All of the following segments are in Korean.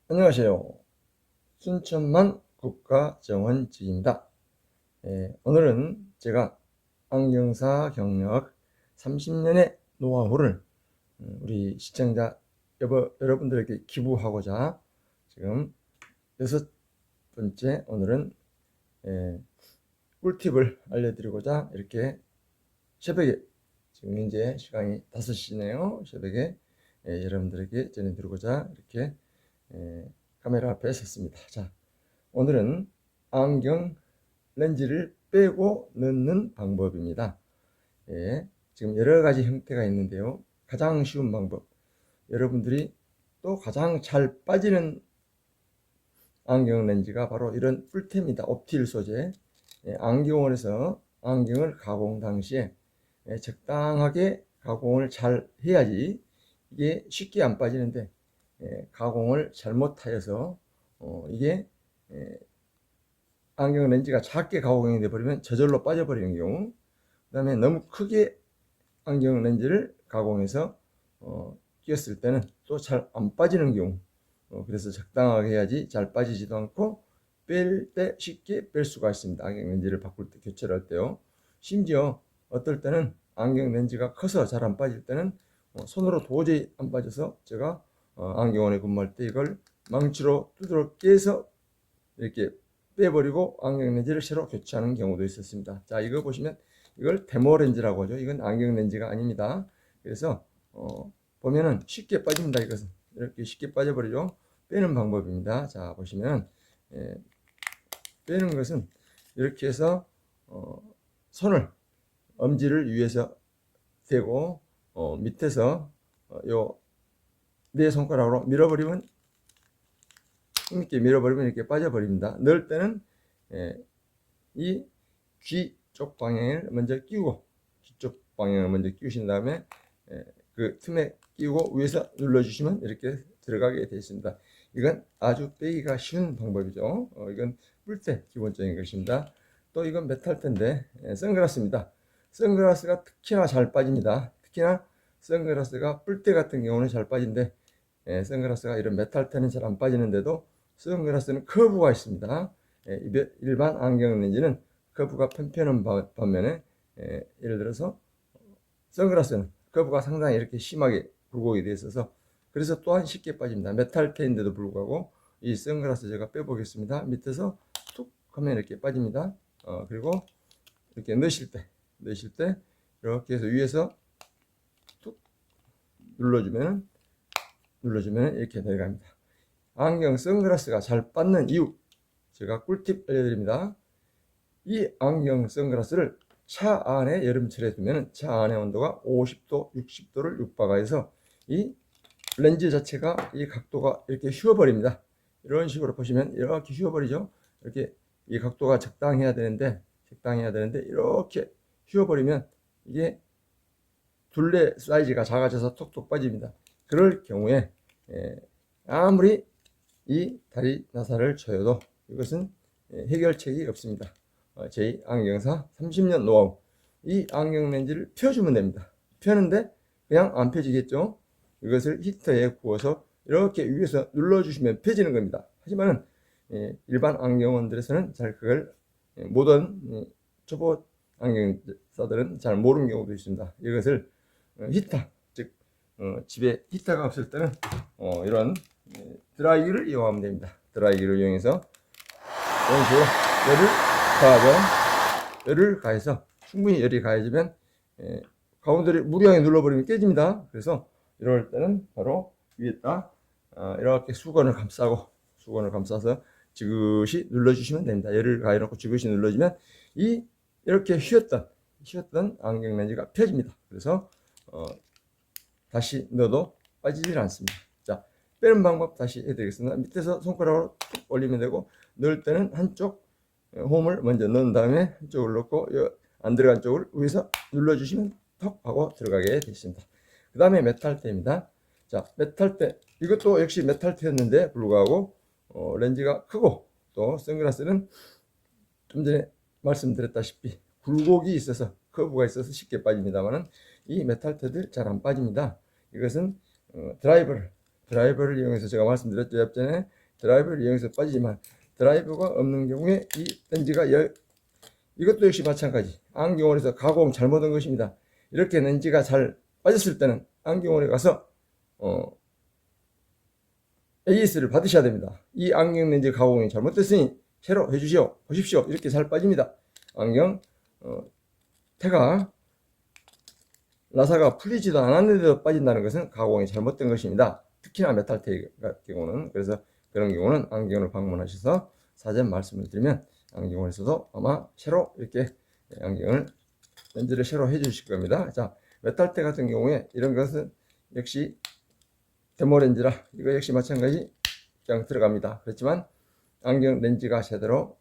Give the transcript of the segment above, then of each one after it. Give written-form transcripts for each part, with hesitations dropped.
안녕하세요. 순천만 국가정원직입니다. 오늘은 제가 안경사 경력 30년의 노하우를 우리 시청자 여러분들에게 기부하고자 지금 6번째 오늘은 꿀팁을 알려드리고자 이렇게 새벽에, 지금 현재 시간이 5시네요. 새벽에 여러분들에게 전해드리고자 이렇게 카메라 앞에 섰습니다. 자, 오늘은 안경 렌즈를 빼고 넣는 방법입니다. 지금 여러 가지 형태가 있는데요. 가장 쉬운 방법, 여러분들이 또 가장 잘 빠지는 안경 렌즈가 바로 이런 뿔테입니다. 옵틸 소재. 안경원에서 안경을 가공 당시에 적당하게 가공을 잘 해야지 이게 쉽게 안 빠지는데, 가공을 잘못하여서 이게 안경 렌즈가 작게 가공이 되어버리면 저절로 빠져버리는 경우, 그 다음에 너무 크게 안경 렌즈를 가공해서 끼웠을 때는 또 잘 안 빠지는 경우, 그래서 적당하게 해야지 잘 빠지지도 않고 뺄 때 쉽게 뺄 수가 있습니다. 안경 렌즈를 바꿀 때, 교체를 할 때요. 심지어 어떨 때는 안경 렌즈가 커서 잘 안 빠질 때는 손으로 도저히 안 빠져서 제가 안경원에 근무할 때 이걸 망치로 두드러 깨서 이렇게 빼버리고 안경 렌즈를 새로 교체하는 경우도 있었습니다. 자, 이거 보시면 이걸 데모 렌즈라고 하죠. 이건 안경 렌즈가 아닙니다. 그래서 보면은 쉽게 빠집니다. 이것은 이렇게 쉽게 빠져버리죠. 빼는 방법입니다. 자, 보시면 빼는 것은 이렇게 해서 손을 엄지를 위에서 대고 밑에서 요 네 손가락으로 밀어버리면, 힘있게 밀어버리면 이렇게 빠져버립니다. 넣을 때는 이 귀 쪽 방향을 먼저 끼우고, 귀 쪽 방향을 먼저 끼우신 다음에 그 틈에 끼우고 위에서 눌러주시면 이렇게 들어가게 되어 있습니다. 이건 아주 빼기가 쉬운 방법이죠. 이건 뿔테 기본적인 것입니다. 또 이건 메탈테인데 선글라스입니다. 선글라스가 특히나 잘 빠집니다. 특히나 선글라스가 뿔테 같은 경우는 잘 빠진데, 선글라스가 이런 메탈테는 잘 안 빠지는데도 선글라스는 커브가 있습니다. 일반 안경 렌즈는 커브가 편편한 반면에 예를 들어서 선글라스는 커브가 상당히 이렇게 심하게 굴곡이 되어 있어서 그래서 또한 쉽게 빠집니다. 메탈테인데도 불구하고 이 선글라스 제가 빼보겠습니다. 밑에서 툭 하면 이렇게 빠집니다. 그리고 이렇게 넣으실 때 이렇게 해서 위에서 툭 눌러주면 이렇게 내려갑니다. 안경 선글라스가 잘 빠는 이유, 제가 꿀팁 알려드립니다. 이 안경 선글라스를 차 안에 여름철에 두면 차 안의 온도가 50도, 60도를 육박해서 이 렌즈 자체가 이 각도가 이렇게 휘어버립니다. 이런 식으로 보시면 이렇게 휘어버리죠. 이렇게 이 각도가 적당해야 되는데 이렇게 휘어버리면 이게 둘레 사이즈가 작아져서 톡톡 빠집니다. 그럴 경우에 아무리 이 다리 나사를 쳐도 이것은 해결책이 없습니다. 제 안경사 30년 노하우, 이 안경 렌즈를 펴주면 됩니다. 펴는데 그냥 안 펴지겠죠. 이것을 히터에 구워서 이렇게 위에서 눌러주시면 펴지는 겁니다. 하지만 일반 안경원들에서는 잘 그걸 모던 초보 안경사들은 잘 모르는 경우도 있습니다. 이것을 히터, 즉 집에 히터가 없을 때는 이런 드라이기를 이용하면 됩니다. 드라이기를 이용해서 이런 식으로 열을 가하죠. 열을 가해서 충분히 열이 가해지면 가운데를 무리하게 눌러버리면 깨집니다. 그래서 이럴 때는 바로 위에다 이렇게 수건을 감싸서 지그시 눌러주시면 됩니다. 열을 가해놓고 지그시 눌러주면 이렇게 휘었던 안경 렌즈가 펴집니다. 그래서 다시 넣어도 빠지질 않습니다. 자, 빼는 방법 다시 해드리겠습니다. 밑에서 손가락으로 툭 올리면 되고, 넣을 때는 한쪽 홈을 먼저 넣은 다음에 한쪽을 넣고 안 들어간 쪽을 위에서 눌러주시면 턱 하고 들어가게 되십니다. 그 다음에 메탈테입니다. 자, 메탈테, 이것도 역시 메탈테였는데 불구하고 렌즈가 크고, 또 선글라스는 좀 전에 말씀드렸다시피 굴곡이 있어서, 커브가 있어서 쉽게 빠집니다만은 이 메탈테들 잘 안 빠집니다. 이것은 드라이버를 드라이버를 이용해서 제가 말씀드렸죠. 옆전에 드라이버를 이용해서 빠지지만 드라이버가 없는 경우에 이 렌즈가 이것도 역시 마찬가지. 안경원에서 가공 잘못한 것입니다. 이렇게 렌즈가 잘 빠졌을 때는 안경원에 가서 AS를 받으셔야 됩니다. 이 안경 렌즈 가공이 잘못됐으니 새로 해주시오. 보십시오. 이렇게 잘 빠집니다. 안경 태가 나사가 풀리지도 않았는데도 빠진다는 것은 가공이 잘못된 것입니다. 특히나 메탈 테이 같은 경우는. 그래서 그런 경우는 안경을 방문하셔서 사전 말씀을 드리면 안경원에서도 아마 새로 이렇게 안경을 렌즈를 새로 해주실 겁니다. 자, 메탈 테 같은 경우에 이런 것은 역시 데모 렌즈라 이거 역시 마찬가지 그냥 들어갑니다. 그렇지만 안경 렌즈가 제대로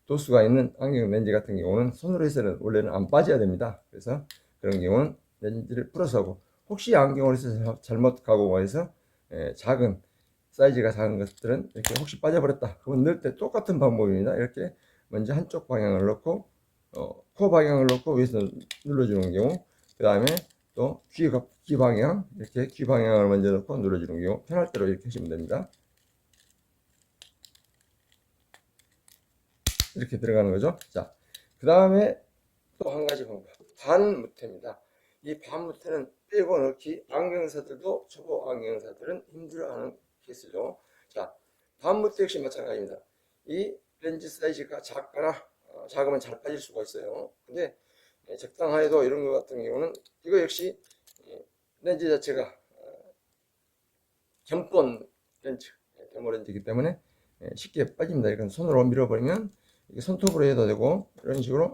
도수가 있는 안경 렌즈 같은 경우는 손으로 해서는 원래는 안 빠져야 됩니다. 그래서 그런 경우는 렌즈를 풀어서 하고, 혹시 안경을 해서 잘못 가공해서 작은 사이즈가 작은 것들은 이렇게 혹시 빠져버렸다. 그건 넣을 때 똑같은 방법입니다. 이렇게 먼저 한쪽 방향을 넣고 코 방향을 넣고 위에서 눌러주는 경우, 그 다음에 또 귀 방향, 이렇게 귀 방향을 먼저 넣고 눌러주는 경우, 편할 대로 이렇게 하시면 됩니다. 이렇게 들어가는 거죠. 자, 그 다음에 또 한 가지 방법, 반무태입니다. 이 반무태는 빼고 넣기 안경사들도 초보 안경사들은 힘들어하는 케이스죠. 자, 반무태 역시 마찬가지입니다. 이 렌즈 사이즈가 작거나 작으면 잘 빠질 수가 있어요. 근데 적당하여도 이런 것 같은 경우는 이거 역시 렌즈 자체가 견본 렌즈, 데모 렌즈이기 때문에 쉽게 빠집니다. 이건 손으로 밀어버리면 이게 손톱으로 해도 되고, 이런 식으로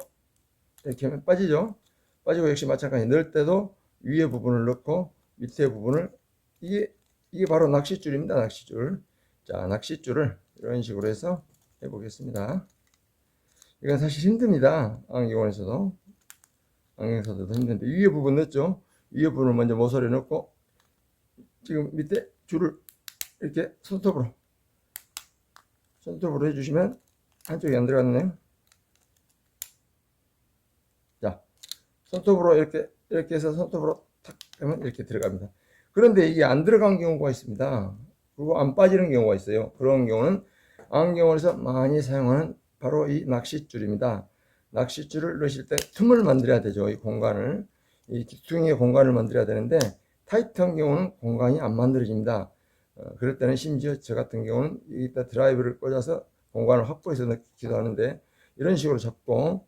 이렇게 하면 빠지죠. 빠지고 역시 마찬가지 넣을 때도 위에 부분을 넣고 밑에 부분을, 이게 바로 낚싯줄입니다. 낚싯줄. 자, 낚싯줄을 이런 식으로 해서 해보겠습니다. 이건 사실 힘듭니다. 안경원에서도 힘든데, 위에 부분 넣었죠. 위에 부분을 먼저 모서리에 넣고 지금 밑에 줄을 이렇게 손톱으로 해주시면 한쪽이 안 들어갔네요. 자, 손톱으로 이렇게 해서 손톱으로 탁 하면 이렇게 들어갑니다. 그런데 이게 안 들어간 경우가 있습니다. 그리고 안 빠지는 경우가 있어요. 그런 경우는 안경원에서 많이 사용하는 바로 이 낚싯줄입니다. 낚싯줄을 넣으실 때 틈을 만들어야 되죠. 이 공간을, 이 기퉁의 공간을 만들어야 되는데, 타이트한 경우는 공간이 안 만들어집니다. 그럴 때는 심지어 저 같은 경우는 여기다 드라이브를 꽂아서 공간을 확보해서 넣기도 하는데, 이런 식으로 잡고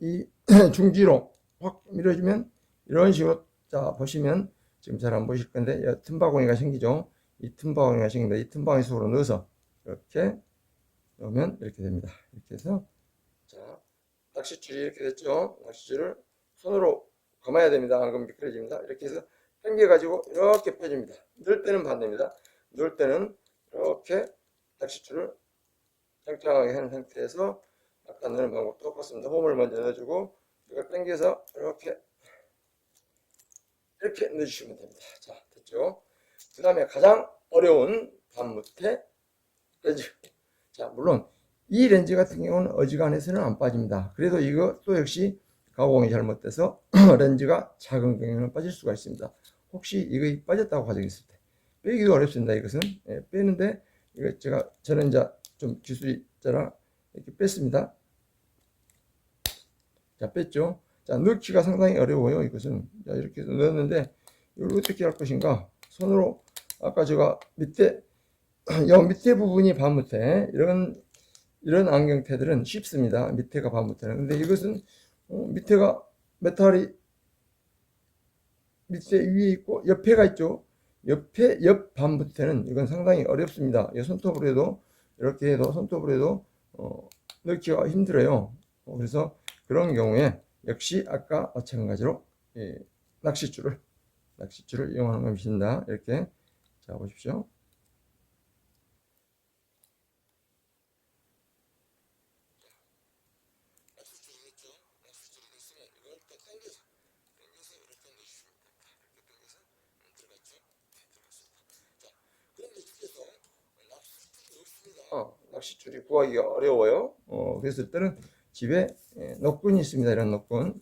이 중지로 확 밀어주면 이런 식으로, 자 보시면 지금 잘 안 보실 건데 틈바구니가 생기죠. 이 틈바구니가 생깁니다. 이 틈바구니 속으로 넣어서 이렇게 넣으면 이렇게 됩니다. 이렇게 해서, 자, 낚싯줄이 이렇게 됐죠. 낚싯줄을 손으로 감아야 됩니다. 안 그러면 미끄러집니다. 이렇게 해서 당겨 가지고 이렇게 빼줍니다. 넣을 때는 반대입니다. 넣을 때는 이렇게 낚싯줄을 짱짱하게 한 상태에서 아까 넣는 방법 똑같습니다. 홈을 먼저 넣어주고 이걸 당겨서 이렇게 넣어주시면 됩니다. 자, 됐죠? 그 다음에 가장 어려운 반무태 렌즈. 자, 물론 이 렌즈 같은 경우는 어지간해서는 안 빠집니다. 그래도 이거 또 역시 가공이 잘못돼서 렌즈가 작은 경우는 빠질 수가 있습니다. 혹시 이거 빠졌다고 가정했을 때 빼기도 어렵습니다. 이것은 빼는데, 이거 저는 이제 좀 기술이 있잖아, 이렇게 뺐습니다. 자, 뺐죠. 자, 넣기가 상당히 어려워요. 이것은. 자, 이렇게 해서 넣었는데 이걸 어떻게 할 것인가? 손으로, 아까 제가 밑에 밑에 부분이 반무태, 이런 안경테들은 쉽습니다. 밑에가 반무태는. 근데 이것은 밑에가 메탈이 밑에 위에 있고 옆에가 있죠. 옆 반무태는 이건 상당히 어렵습니다. 손톱으로 해도, 이렇게 해도 손톱으로 해도 넣기가 힘들어요. 그래서 그런 경우에 역시 아까 마찬가지로 낚싯줄을 이용하는 것입니다. 이렇게, 자 보십시오. 낚싯줄이 구하기가 어려워요. 그랬을 때는 집에 노끈이 있습니다. 이런 노끈,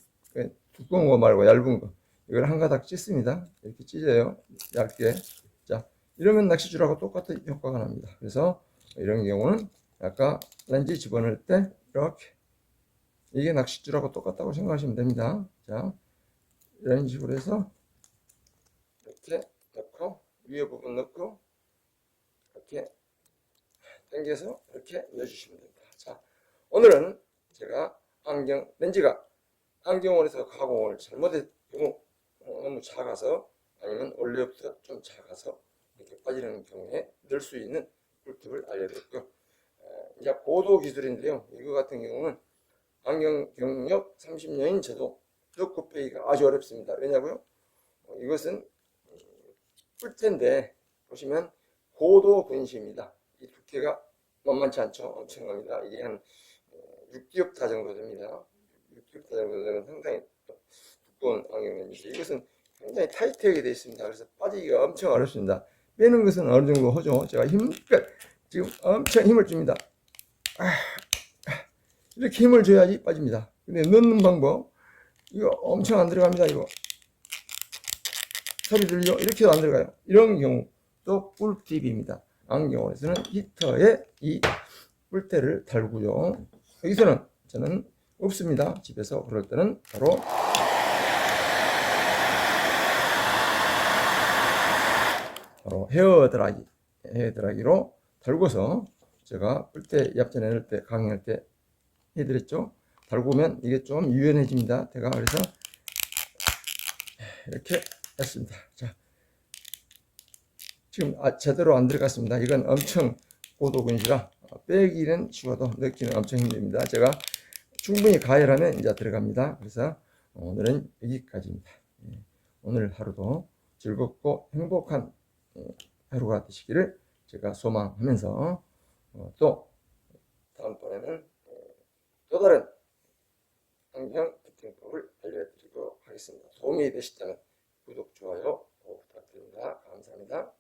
두꺼운 거 말고 얇은 거, 이걸 한 가닥 찢습니다. 이렇게 찢어요. 얇게. 자, 이러면 낚싯줄하고 똑같은 효과가 납니다. 그래서 이런 경우는 아까 렌즈 집어넣을 때 이렇게 이게 낚싯줄하고 똑같다고 생각하시면 됩니다. 자, 이런 식으로 해서 이렇게 넣고 위에 부분 넣고 이렇게 당겨서 이렇게 넣어주시면 됩니다. 자, 오늘은 제가 렌즈가 안경원에서 가공을 잘못했 경우 너무 작아서 아니면 원래부터 좀 작아서 이렇게 빠지는 경우에 넣을 수 있는 꿀팁을 알려드렸고요. 이제 고도 기술인데요. 이거 같은 경우는 안경 경력 30년인 저도 더 곱빼기가 아주 어렵습니다. 왜냐고요? 이것은 뿔테인데 보시면 고도 근시입니다. 이 두께가 만만치 않죠. 엄청납니다. 이게 한 6기업타 정도 됩니다. 6기업타 정도 되는 상당히 두꺼운 안경인데 이것은 굉장히 타이트하게 되어 있습니다. 그래서 빠지기가 엄청 어렵습니다. 빼는 것은 어느 정도 하죠. 제가 힘껏 지금 엄청 힘을 줍니다. 이렇게 힘을 줘야지 빠집니다. 근데 넣는 방법 이거 엄청 안 들어갑니다. 이거 소리 들려? 이렇게도 안 들어가요. 이런 경우 또 꿀팁입니다. 안경원에서는 히터에 이 뿔테를 달고요. 여기서는 저는 없습니다. 집에서 그럴 때는 바로 헤어드라이기로 달고서 제가 뿔테 yap전에 넣을 때 강의할 때 해드렸죠. 달구면 이게 좀 유연해집니다. 제가 그래서 이렇게 했습니다. 자, 지금 제대로 안 들어갔습니다. 이건 엄청 고도근시라 빼기는 쉬워도 넣기는 엄청 힘듭니다. 제가 충분히 가열하면 이제 들어갑니다. 그래서 오늘은 여기까지입니다. 오늘 하루도 즐겁고 행복한 하루가 되시기를 제가 소망하면서 또 다음번에는 또 다른 안경 피팅법을 알려드리도록 하겠습니다. 도움이 되셨다면 구독, 좋아요 부탁드립니다. 감사합니다.